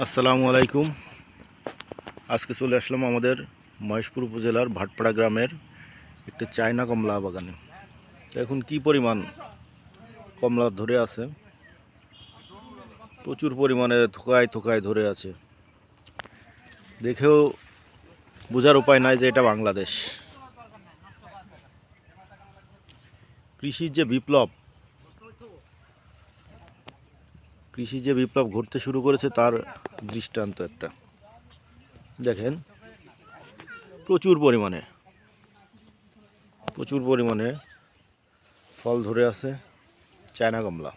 আসসালামু আলাইকুম। আজকে চলে আসলাম আমাদের মহেশপুর উপজেলার ভাটপাড়া গ্রামের একটা চায়না কমলা বাগানে। এখন কি পরিমাণ কমলা ধরে আছে, প্রচুর পরিমাণে থোকায় থোকায় ধরে আছে। দেখেও বোঝার উপায় নাই যে এটা বাংলাদেশ। কৃষির যে বিপ্লব ঘটতে শুরু করেছে তার দৃষ্টান্ত একটা। দেখেন, প্রচুর পরিমাণে ফল ধরে আছে চায়না কমলা।